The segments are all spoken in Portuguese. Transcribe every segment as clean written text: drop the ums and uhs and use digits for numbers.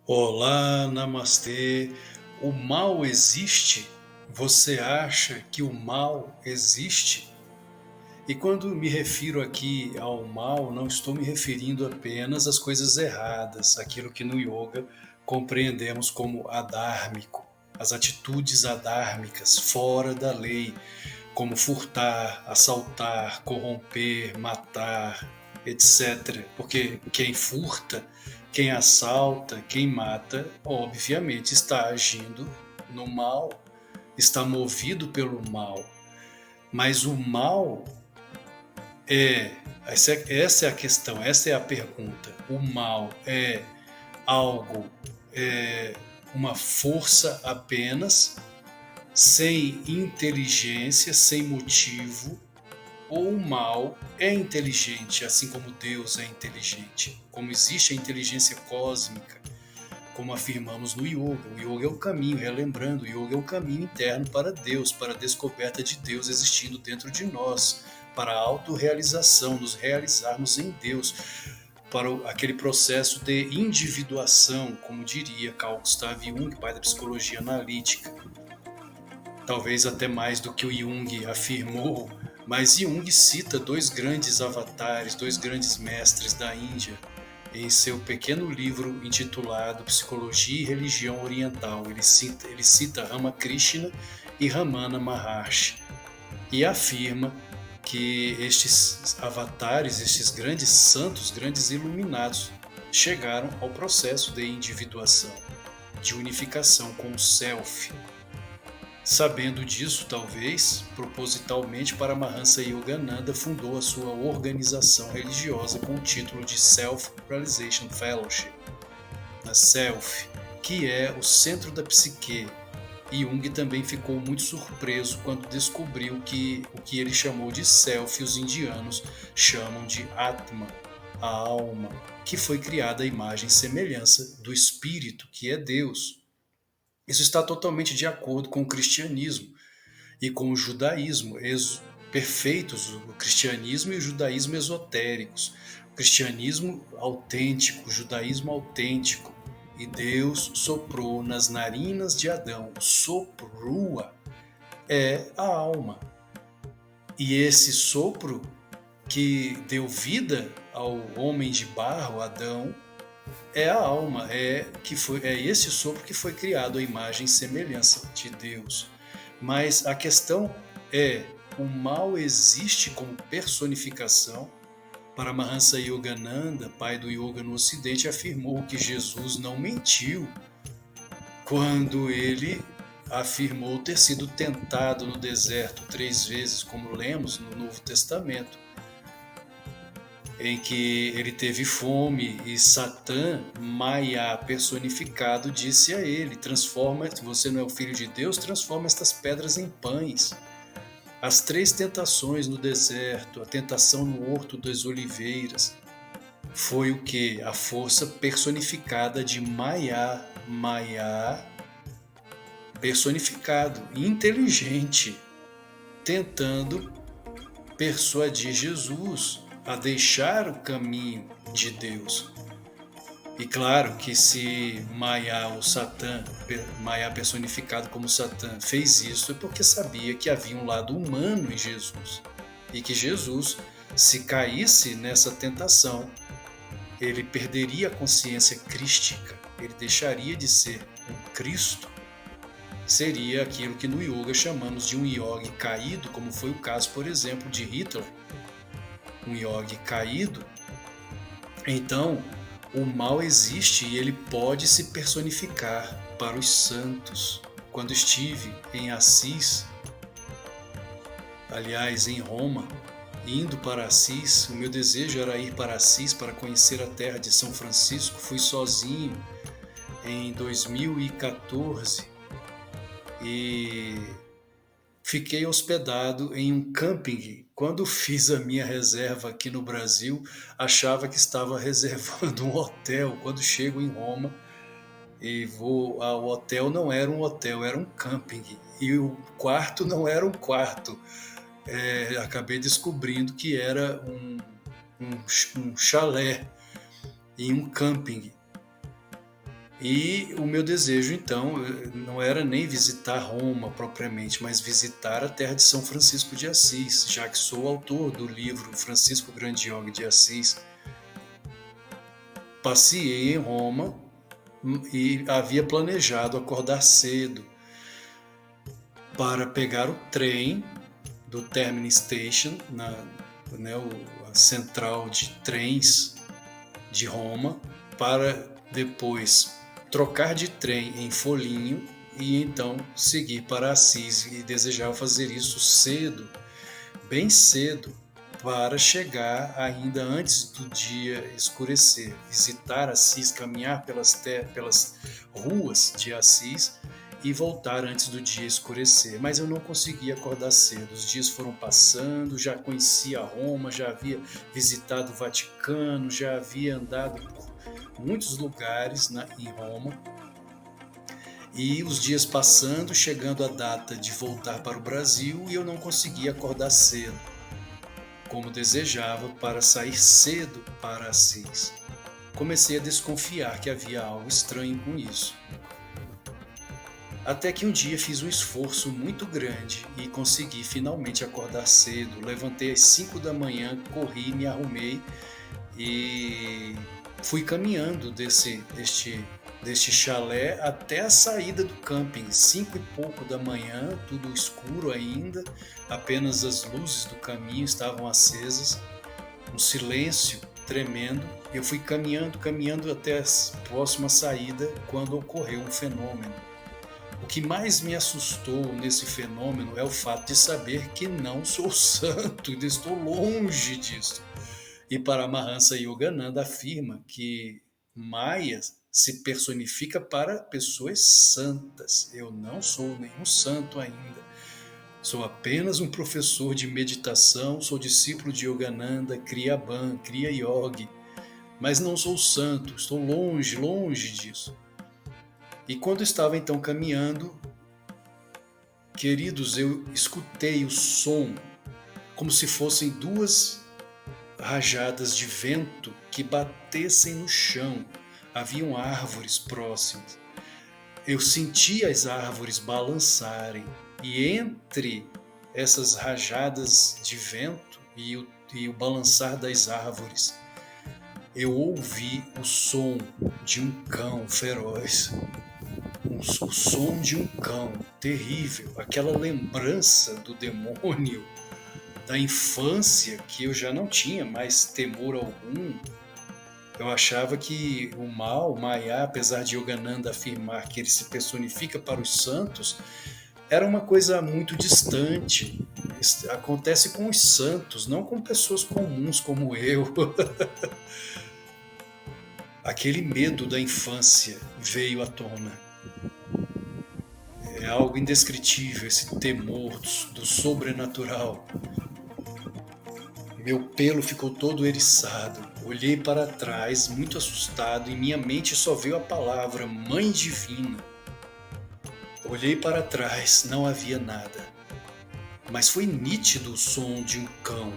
Olá, namastê. O mal existe? Você acha que o mal existe? E quando me refiro aqui ao mal, não estou me referindo apenas às coisas erradas, aquilo que no yoga compreendemos como adármico, as atitudes adármicas fora da lei, como furtar, assaltar, corromper, matar, etc. Porque quem furta, quem assalta, quem mata, obviamente está agindo no mal, está movido pelo mal. Mas o mal essa é a questão, essa é a pergunta. O mal é algo, uma força apenas, sem inteligência, sem motivo, ou o mal é inteligente, assim como Deus é inteligente, como existe a inteligência cósmica, como afirmamos no yoga. O yoga é o caminho, relembrando, o yoga é o caminho interno para Deus, para a descoberta de Deus existindo dentro de nós, para a autorrealização, nos realizarmos em Deus, para aquele processo de individuação, como diria Carl Gustav Jung, pai da psicologia analítica. Talvez até mais do que o Jung afirmou, mas Jung cita dois grandes avatares, dois grandes mestres da Índia, em seu pequeno livro intitulado Psicologia e Religião Oriental. Ele cita Ramakrishna e Ramana Maharshi e afirma que estes avatares, estes grandes santos, grandes iluminados, chegaram ao processo de individuação, de unificação com o Self. Sabendo disso, talvez, propositalmente, Paramahansa Yogananda fundou a sua organização religiosa com o título de Self-Realization Fellowship, a Self, que é o centro da psique. E Jung também ficou muito surpreso quando descobriu que o que ele chamou de Self, os indianos chamam de Atma, a alma, que foi criada à imagem e semelhança do Espírito, que é Deus. Isso está totalmente de acordo com o cristianismo e com o judaísmo, perfeitos, o cristianismo e o judaísmo esotéricos, o cristianismo autêntico, o judaísmo autêntico. E Deus soprou nas narinas de Adão, soprua é a alma. E esse sopro que deu vida ao homem de barro, Adão, é a alma, é esse sopro que foi criado à imagem e semelhança de Deus. Mas a questão é, o mal existe como personificação? Paramahansa Yogananda, pai do yoga no ocidente, afirmou que Jesus não mentiu quando ele afirmou ter sido tentado no deserto 3 vezes, como lemos no Novo Testamento, em que ele teve fome e Satã, Maya personificado, disse a ele: transforma, se você não é o filho de Deus, transforma estas pedras em pães. As 3 tentações no deserto, a tentação no Horto das Oliveiras, foi o que? A força personificada de Maya, Maya personificado, inteligente, tentando persuadir Jesus a deixar o caminho de Deus. E claro que se Maya ou Satã, Maya personificado como Satã, fez isso é porque sabia que havia um lado humano em Jesus. E que Jesus, se caísse nessa tentação, ele perderia a consciência crística, ele deixaria de ser um Cristo. Seria aquilo que no yoga chamamos de um yogi caído, como foi o caso, por exemplo, de Hitler, um yogi caído. Então, o mal existe e ele pode se personificar para os santos. Quando estive em Assis, aliás, em Roma, indo para Assis, o meu desejo era ir para Assis para conhecer a terra de São Francisco. Fui sozinho em 2014 e fiquei hospedado em um camping. Quando fiz a minha reserva aqui no Brasil, achava que estava reservando um hotel. Quando chego em Roma e vou ao hotel, não era um hotel, era um camping. E o quarto não era um quarto. Acabei descobrindo que era um chalé em um camping. E o meu desejo, então, não era nem visitar Roma propriamente, mas visitar a terra de São Francisco de Assis, já que sou autor do livro Francisco Grandiogue de Assis. Passeei em Roma e havia planejado acordar cedo para pegar o trem do Termini Station, a central de trens de Roma, para depois trocar de trem em Foligno e então seguir para Assis, e desejava fazer isso cedo, bem cedo, para chegar ainda antes do dia escurecer, visitar Assis, caminhar pelas ruas de Assis e voltar antes do dia escurecer. Mas eu não conseguia acordar cedo. Os dias foram passando, já conhecia Roma, já havia visitado o Vaticano, já havia andado por muitos lugares em Roma. E os dias passando, chegando a data de voltar para o Brasil, e eu não conseguia acordar cedo, como desejava, para sair cedo para Assis. Comecei a desconfiar que havia algo estranho com isso. Até que um dia fiz um esforço muito grande e consegui finalmente acordar cedo. Levantei às 5 da manhã, corri, me arrumei e fui caminhando deste chalé até a saída do camping. 5 e pouco da manhã, tudo escuro ainda, apenas as luzes do caminho estavam acesas, um silêncio tremendo. Eu fui caminhando até a próxima saída quando ocorreu um fenômeno. O que mais me assustou nesse fenômeno é o fato de saber que não sou santo, ainda estou longe disso. E Paramahansa Yogananda afirma que Maya se personifica para pessoas santas. Eu não sou nenhum santo ainda. Sou apenas um professor de meditação, sou discípulo de Yogananda, Kriya Bhan, Kriya Yogi, mas não sou santo, estou longe, longe disso. E quando estava então caminhando, queridos, eu escutei o som como se fossem duas rajadas de vento que batessem no chão. Haviam árvores próximas. Eu senti as árvores balançarem, e entre essas rajadas de vento e o balançar das árvores, eu ouvi o som de um cão feroz. O som de um cão terrível, aquela lembrança do demônio da infância, que eu já não tinha mais temor algum. Eu achava que o mal, o Maya, apesar de Yogananda afirmar que ele se personifica para os santos, era uma coisa muito distante. Acontece com os santos, não com pessoas comuns como eu. Aquele medo da infância veio à tona. É algo indescritível, esse temor do sobrenatural. Meu pelo ficou todo eriçado. Olhei para trás, muito assustado, e minha mente só veio a palavra Mãe Divina. Olhei para trás, não havia nada. Mas foi nítido o som de um cão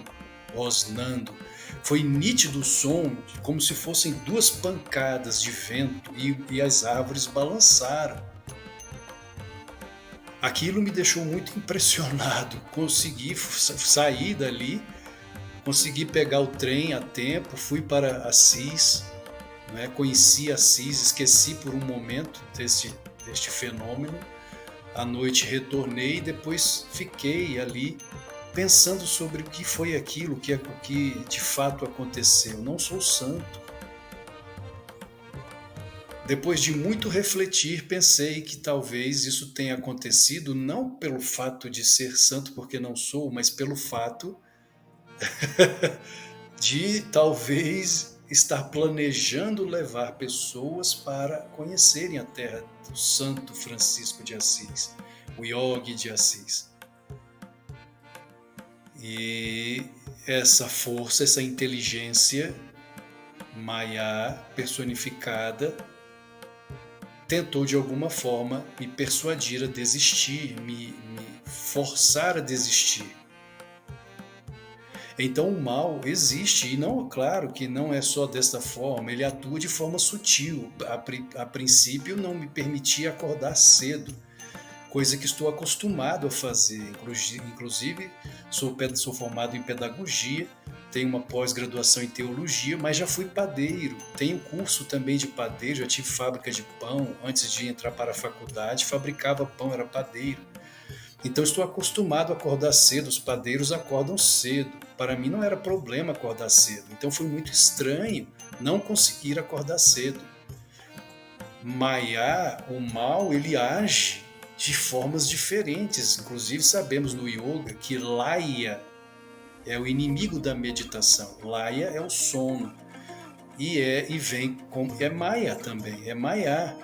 rosnando. Foi nítido o som, como se fossem duas pancadas de vento, e as árvores balançaram. Aquilo me deixou muito impressionado. Consegui sair dali, consegui pegar o trem a tempo, fui para Assis, né? Conheci Assis, esqueci por um momento deste fenômeno. À noite retornei e depois fiquei ali pensando sobre o que foi aquilo, o que de fato aconteceu. Não sou santo. Depois de muito refletir, pensei que talvez isso tenha acontecido não pelo fato de ser santo, porque não sou, mas pelo fato de talvez estar planejando levar pessoas para conhecerem a terra do Santo Francisco de Assis, o Yogi de Assis. E essa força, essa inteligência Maya personificada tentou de alguma forma me persuadir a desistir, me forçar a desistir. Então o mal existe, e não, claro que não é só desta forma, ele atua de forma sutil. A princípio não me permitia acordar cedo, coisa que estou acostumado a fazer. Inclusive, sou formado em pedagogia, tenho uma pós-graduação em teologia, mas já fui padeiro. Tenho curso também de padeiro, já tive fábrica de pão. Antes de entrar para a faculdade, fabricava pão, era padeiro. Então estou acostumado a acordar cedo, os padeiros acordam cedo. Para mim não era problema acordar cedo. Então foi muito estranho não conseguir acordar cedo. Maya, o mal, ele age de formas diferentes. Inclusive sabemos no yoga que Laya é o inimigo da meditação. Laya é o sono. E vem com é Maya também, é Maya,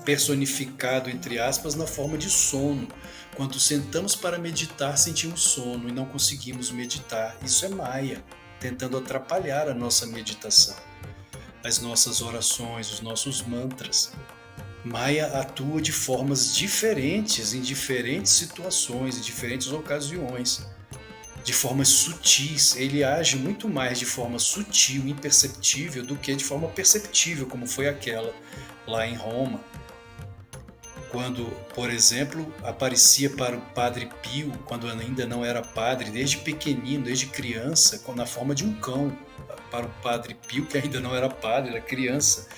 personificado entre aspas na forma de sono. Quando sentamos para meditar, sentimos sono e não conseguimos meditar. Isso é Maya, tentando atrapalhar a nossa meditação, as nossas orações, os nossos mantras. Maya atua de formas diferentes em diferentes situações, em diferentes ocasiões, de formas sutis. Ele age muito mais de forma sutil, imperceptível, do que de forma perceptível, como foi aquela lá em Roma, quando, por exemplo, aparecia para o Padre Pio, quando ainda não era padre, desde pequenino, desde criança, na forma de um cão. Para o Padre Pio, que ainda não era padre, era criança,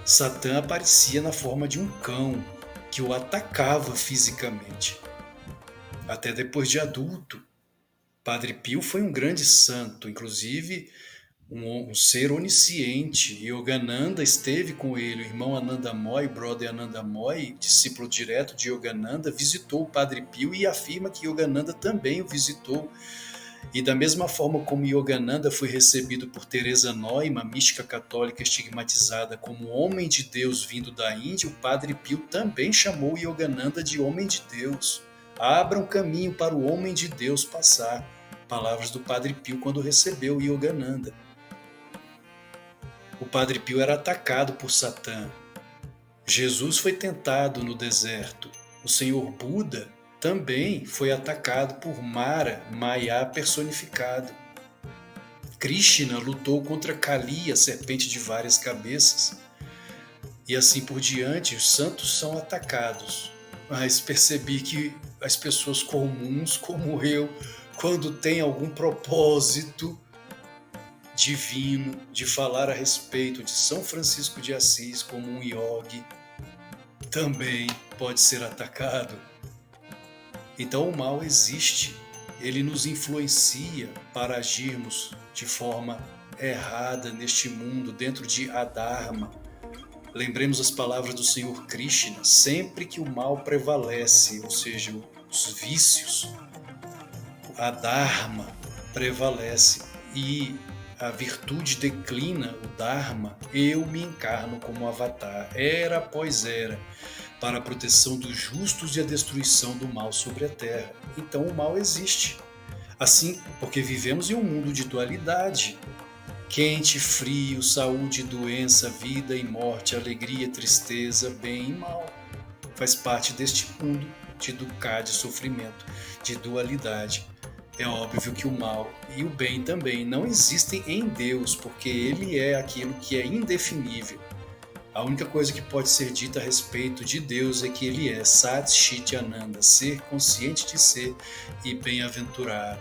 Satã aparecia na forma de um cão que o atacava fisicamente. Até depois de adulto, Padre Pio foi um grande santo, inclusive um ser onisciente. Yogananda esteve com ele, o irmão Anandamoy, brother Anandamoy, discípulo direto de Yogananda, visitou o Padre Pio e afirma que Yogananda também o visitou. E da mesma forma como Yogananda foi recebido por Teresa Neumann, mística católica estigmatizada como homem de Deus vindo da Índia, o Padre Pio também chamou Yogananda de homem de Deus. Abra um caminho para o homem de Deus passar. Palavras do Padre Pio quando recebeu Yogananda. O Padre Pio era atacado por Satã. Jesus foi tentado no deserto. O Senhor Buda também foi atacado por Mara, Maya personificado. Krishna lutou contra Kali, a serpente de várias cabeças. E assim por diante, os santos são atacados. Mas percebi que as pessoas comuns, como eu, quando tem algum propósito divino de falar a respeito de São Francisco de Assis como um yogi, também pode ser atacado. Então o mal existe, ele nos influencia para agirmos de forma errada neste mundo, dentro de Adharma. Lembremos as palavras do Senhor Krishna: sempre que o mal prevalece, ou seja, os vícios, a Dharma prevalece e a virtude declina, o Dharma, eu me encarno como avatar, era após era, para a proteção dos justos e a destruição do mal sobre a terra. Então o mal existe. Assim, porque vivemos em um mundo de dualidade. Quente, frio, saúde, doença, vida e morte, alegria, tristeza, bem e mal. Faz parte deste mundo de dukkha, de sofrimento, de dualidade. É óbvio que o mal e o bem também não existem em Deus, porque Ele é aquilo que é indefinível. A única coisa que pode ser dita a respeito de Deus é que Ele é Sat Chit Ananda, ser consciente de ser e bem-aventurado,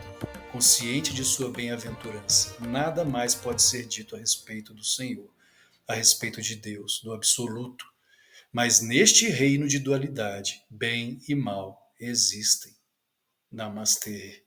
consciente de sua bem-aventurança. Nada mais pode ser dito a respeito do Senhor, a respeito de Deus, do absoluto. Mas neste reino de dualidade, bem e mal existem. Namastê.